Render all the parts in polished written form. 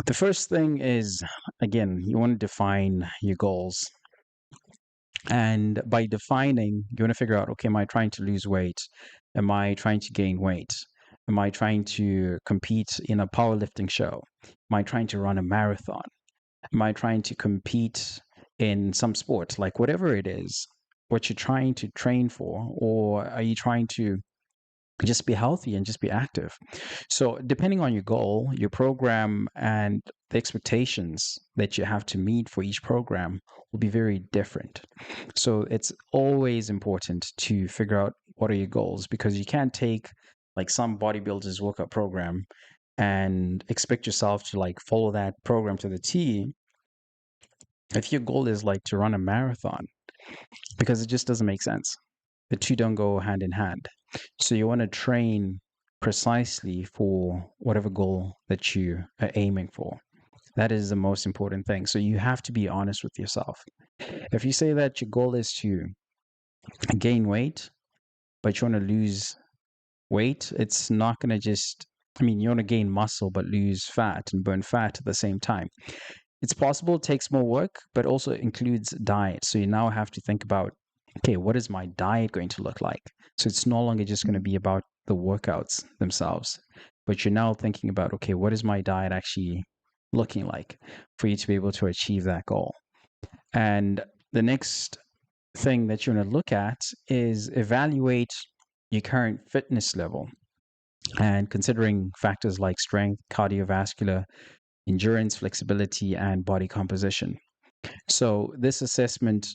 The first thing is, again, you want to define your goals. And by defining, you want to figure out, okay, am I trying to lose weight? Am I trying to gain weight? Am I trying to compete in a powerlifting show? Am I trying to run a marathon? Am I trying to compete in some sport? Like whatever it is, what you're trying to train for, or are you trying to just be healthy and just be active? So, depending on your goal, your program, and the expectations that you have to meet for each program will be very different. So, it's always important to figure out what are your goals, because you can't take like some bodybuilders workout program and expect yourself to like follow that program to the T if your goal is like to run a marathon, because it just doesn't make sense. The two don't go hand in hand. So you want to train precisely for whatever goal that you are aiming for. That is the most important thing. So you have to be honest with yourself. If you say that your goal is to gain weight, but you want to lose weight, it's not going to just, I mean, you want to gain muscle, but lose fat and burn fat at the same time. It's possible, it takes more work, but also includes diet. So you now have to think about, okay, what is my diet going to look like? So it's no longer just going to be about the workouts themselves, but you're now thinking about, okay, what is my diet actually looking like for you to be able to achieve that goal? And the next thing that you want to look at is evaluate your current fitness level and considering factors like strength, cardiovascular, endurance, flexibility, and body composition. So, this assessment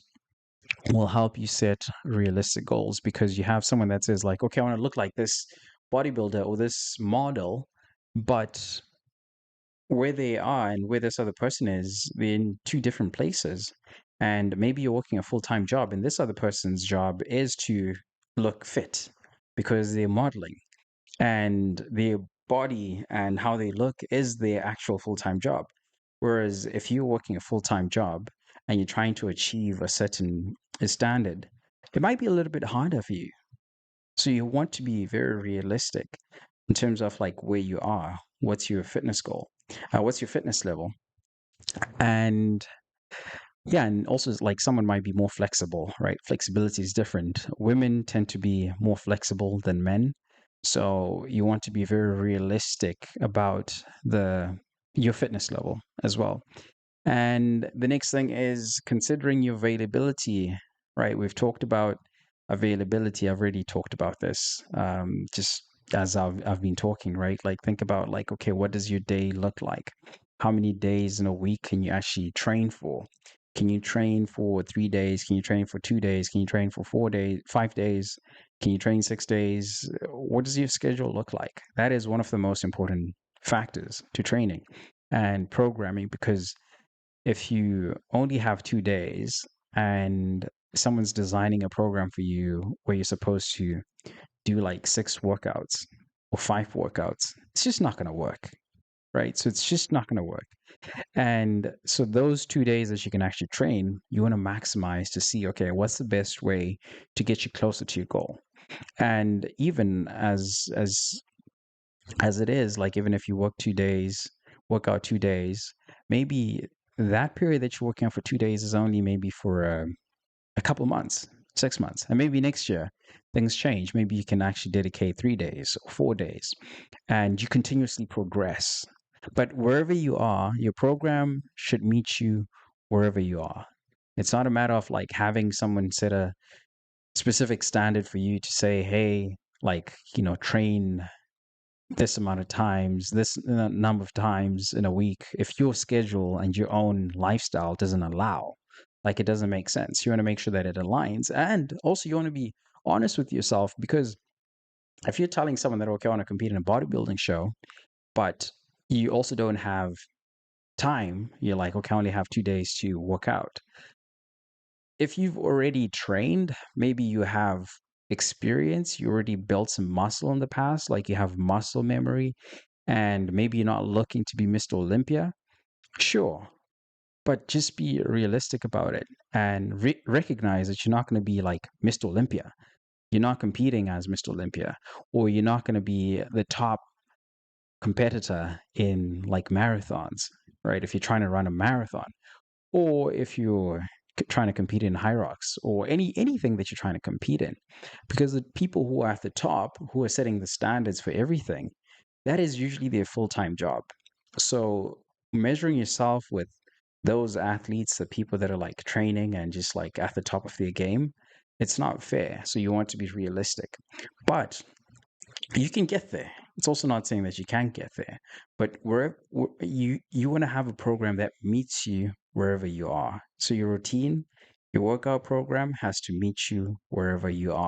will help you set realistic goals, because you have someone that says, like, okay, I want to look like this bodybuilder or this model, but where they are and where this other person is, they're in two different places. And maybe you're working a full time job, and this other person's job is to look fit because they're modeling, and their body and how they look is their actual full time job. Whereas if you're working a full time job and you're trying to achieve a certain standard, it might be a little bit harder for you. So you want to be very realistic in terms of like where you are, what's your fitness goal, what's your fitness level, and yeah, and also like someone might be more flexible, right? Flexibility is different. Women tend to be more flexible than men. So you want to be very realistic about the your fitness level as well. And the next thing is considering your availability, right? We've talked about availability. I've already talked about this just as I've been talking, right? Like think about like, okay, what does your day look like? How many days in a week can you actually train for? Can you train for 3 days? Can you train for 2 days? Can you train for 4 days, 5 days? Can you train 6 days? What does your schedule look like? That is one of the most important factors to training and programming, because if you only have 2 days and someone's designing a program for you where you're supposed to do like 6 workouts or 5 workouts, it's just not going to work, right? So it's just not going to work. And so those 2 days that you can actually train, you want to maximize to see, okay, what's the best way to get you closer to your goal? And even as it is, like even if you work out 2 days, maybe that period that you're working out for 2 days is only maybe for a couple months, 6 months, and maybe next year things change. Maybe you can actually dedicate 3 days or 4 days, and you continuously progress. But wherever you are, your program should meet you wherever you are. It's not a matter of like having someone set a specific standard for you to say, hey, like, train this amount of times, this number of times in a week, if your schedule and your own lifestyle doesn't allow, like it doesn't make sense. You want to make sure that it aligns. And also, you want to be honest with yourself, because if you're telling someone that, okay, I want to compete in a bodybuilding show, but you also don't have time, you're like, okay, I only have 2 days to work out. If you've already trained, maybe you have experience, you already built some muscle in the past, like you have muscle memory, and maybe you're not looking to be Mr. Olympia, sure, but just be realistic about it and recognize that you're not going to be like Mr. Olympia. You're not competing as Mr. Olympia, or you're not going to be the top competitor in like marathons. right? If you're trying to run a marathon, or if you're trying to compete in high rocks, or anything that you're trying to compete in, because the people who are at the top, who are setting the standards for everything, that is usually their full-time job. So measuring yourself with those athletes, the people that are like training and just like at the top of their game, it's not fair. So you want to be realistic. But you can get there. It's also not saying that you can't get there, but you want to have a program that meets you wherever you are. So your routine, your workout program has to meet you wherever you are.